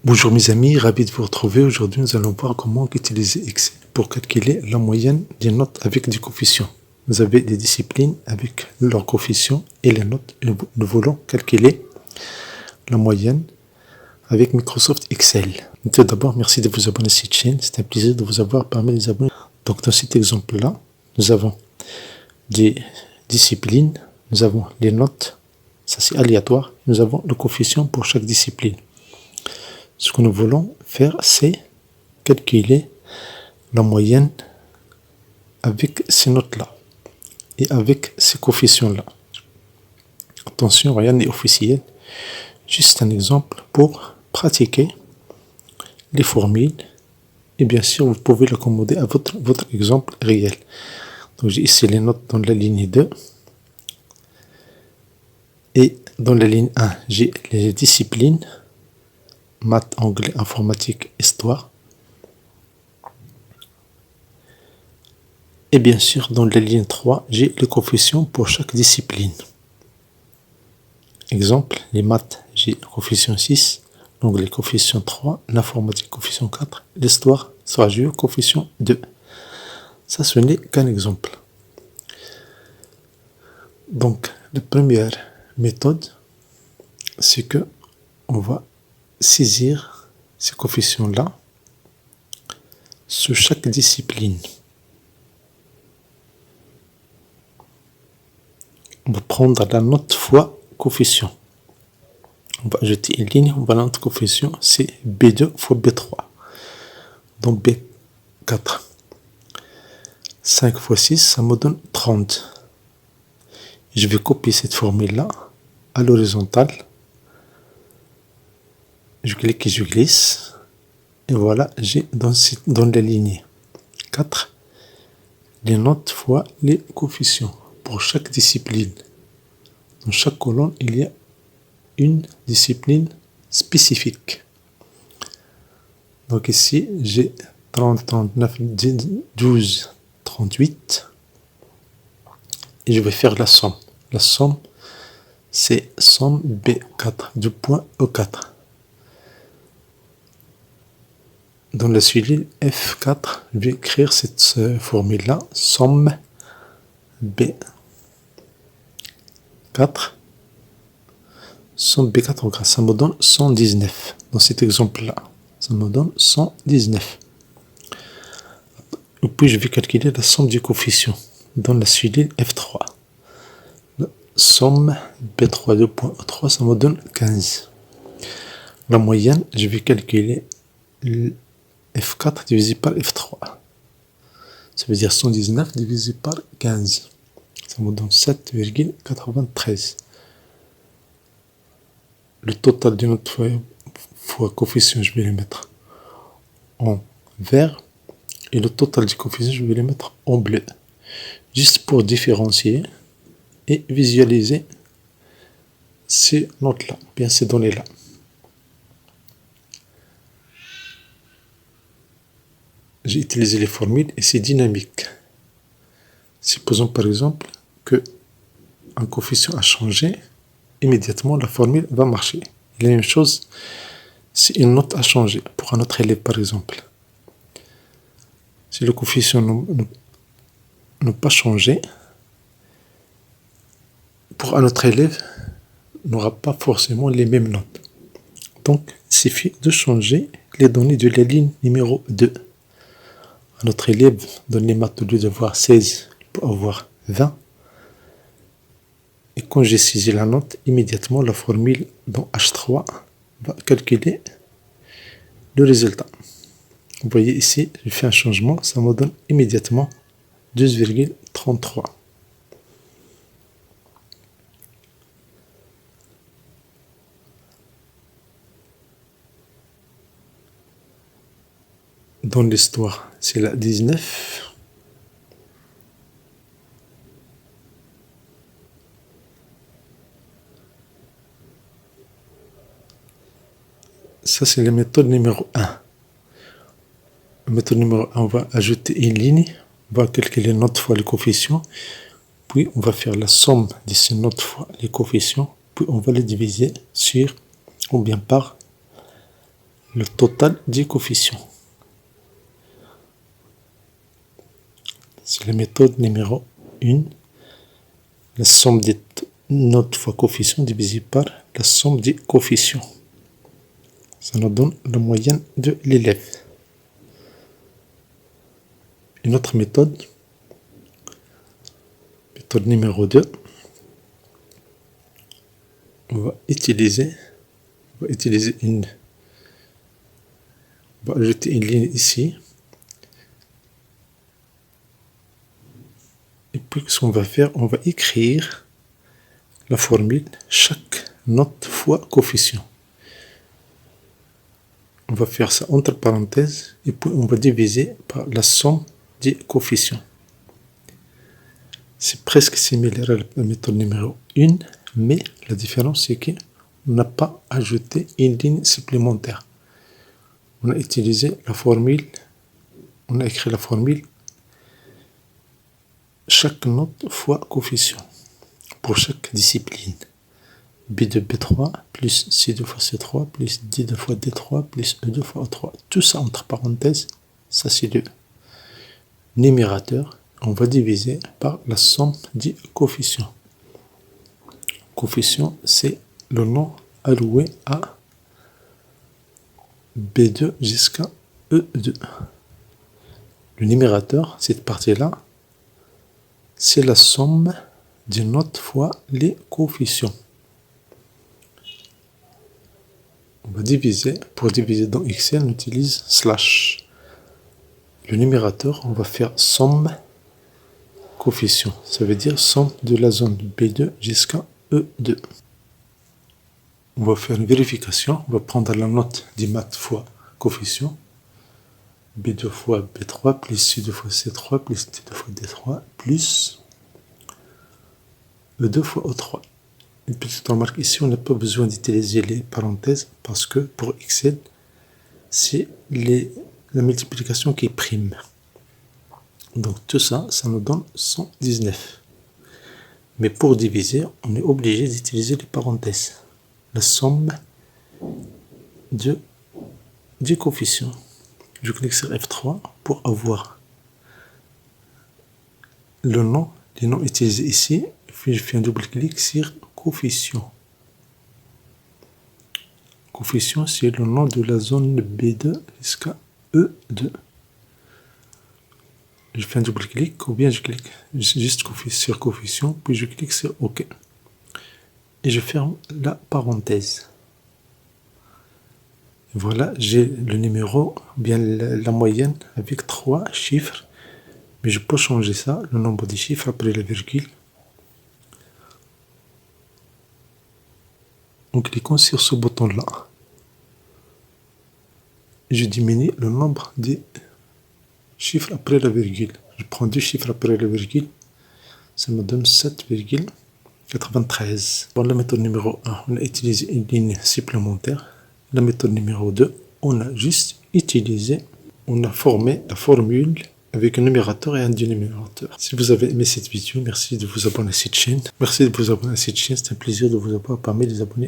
Bonjour mes amis, ravi de vous retrouver. Aujourd'hui, nous allons voir comment utiliser Excel pour calculer la moyenne des notes avec des coefficients. Vous avez des disciplines avec leurs coefficients et les notes. Nous voulons calculer la moyenne avec Microsoft Excel. Tout d'abord, merci de vous abonner à cette chaîne. C'est un plaisir de vous avoir parmi les abonnés. Donc dans cet exemple-là, nous avons des disciplines, nous avons les notes, ça c'est aléatoire, nous avons le coefficient pour chaque discipline. Ce que nous voulons faire, c'est calculer la moyenne avec ces notes-là et avec ces coefficients-là. Attention, rien n'est officiel. Juste un exemple pour pratiquer les formules. Et bien sûr, vous pouvez l'accommoder à votre exemple réel. Donc j'ai ici les notes dans la ligne 2. Et dans la ligne 1, j'ai les disciplines. Maths, anglais, informatique, histoire. Et bien sûr, dans la ligne 3, j'ai le coefficient pour chaque discipline. Exemple, les maths, j'ai le coefficient 6, l'anglais coefficient 3, l'informatique coefficient 4, l'histoire sera joué coefficient 2. Ça, ce n'est qu'un exemple. Donc, la première méthode, c'est que on va saisir ces coefficients-là sur chaque discipline. On va prendre la note fois coefficient. On va ajouter une ligne, on va notre coefficient, c'est B2 fois B3. Donc B4. 5 fois 6, ça me donne 30. Je vais copier cette formule-là à l'horizontale. Je clique et je glisse. Et voilà, j'ai dans la ligne 4 les notes fois les coefficients pour chaque discipline. Dans chaque colonne, il y a une discipline spécifique. Donc ici, j'ai 30, 39, 12, 38. Et je vais faire la somme. La somme, c'est somme B4 du point E4. Dans la suite F4, je vais écrire cette formule-là, somme B4, somme B4, ça me donne 119. Dans cet exemple-là, ça me donne 119. Et puis je vais calculer la somme du coefficient. Dans la suite F3, la somme B3 de point E3, ça me donne 15. La moyenne, je vais calculer F4 divisé par F3. Ça veut dire 119 divisé par 15. Ça me donne 7,93. Le total de notre fois coefficient, je vais les mettre en vert. Et le total du coefficient, je vais les mettre en bleu. Juste pour différencier et visualiser ces notes-là, bien ces données-là. J'ai utilisé les formules et c'est dynamique. Supposons par exemple que un coefficient a changé, immédiatement la formule va marcher. La même chose si une note a changé pour un autre élève par exemple. Si le coefficient n'a pas changé, pour un autre élève, n'aura pas forcément les mêmes notes. Donc, il suffit de changer les données de la ligne numéro 2. Notre élève donne les maths au lieu d'avoir 16 pour avoir 20. Et quand j'ai saisi la note, immédiatement la formule dans H3 va calculer le résultat. Vous voyez ici, je fais un changement, ça me donne immédiatement 12,33. Dans l'histoire, c'est la 19. Ça, c'est la méthode numéro 1. La méthode numéro 1, on va ajouter une ligne, on va calculer note fois le coefficient, puis on va faire la somme de ces notes fois les coefficients, puis on va les diviser sur ou bien par le total des coefficients. C'est la méthode numéro 1. La somme des notes fois coefficient divisée par la somme des coefficients. Ça nous donne la moyenne de l'élève. Une autre méthode numéro 2. On va ajouter une ligne ici. Et puis ce qu'on va faire, on va écrire la formule chaque note fois coefficient. On va faire ça entre parenthèses et puis on va diviser par la somme des coefficients. C'est presque similaire à la méthode numéro 1, mais la différence c'est qu'on n'a pas ajouté une ligne supplémentaire. On a utilisé la formule, on a écrit la formule chaque note fois coefficient pour chaque discipline. B2, B3, plus C2 fois C3, plus D2 fois D3, plus E2 fois E3. Tout ça entre parenthèses, ça c'est le numérateur. On va diviser par la somme des coefficients. Coefficient, c'est le nom alloué à B2 jusqu'à E2. Le numérateur, cette partie-là, c'est la somme des notes fois les coefficients. On va diviser. Pour diviser dans Excel, on utilise slash. Le numérateur, on va faire somme coefficient. Ça veut dire somme de la zone B2 jusqu'à E2. On va faire une vérification. On va prendre la note des maths fois coefficient. B2 fois B3 plus C2 fois C3 plus D2 fois D3 plus E2 fois E3. Une petite remarque ici, on n'a pas besoin d'utiliser les parenthèses parce que pour Excel, c'est la multiplication qui prime. Donc tout ça, ça nous donne 119. Mais pour diviser, on est obligé d'utiliser les parenthèses. La somme du coefficient. Je clique sur F3 pour avoir le nom, les noms utilisés ici. Puis je fais un double clic sur coefficient. Coefficient, c'est le nom de la zone B2 jusqu'à E2. Je fais un double clic ou bien je clique juste sur coefficient, puis je clique sur OK. Et je ferme la parenthèse. Voilà, j'ai le numéro, bien la moyenne avec 3 chiffres. Mais je peux changer ça, le nombre des chiffres après la virgule. En cliquant sur ce bouton-là, je diminue le nombre des chiffres après la virgule. Je prends 2 chiffres après la virgule, ça me donne 7,93. Pour la méthode numéro 1, on a utilisé une ligne supplémentaire. La méthode numéro 2, on a juste utilisé, on a formé la formule avec un numérateur et un dénumérateur. Si vous avez aimé cette vidéo, merci de vous abonner à cette chaîne. Merci de vous abonner à cette chaîne, c'est un plaisir de vous avoir parmi les abonnés.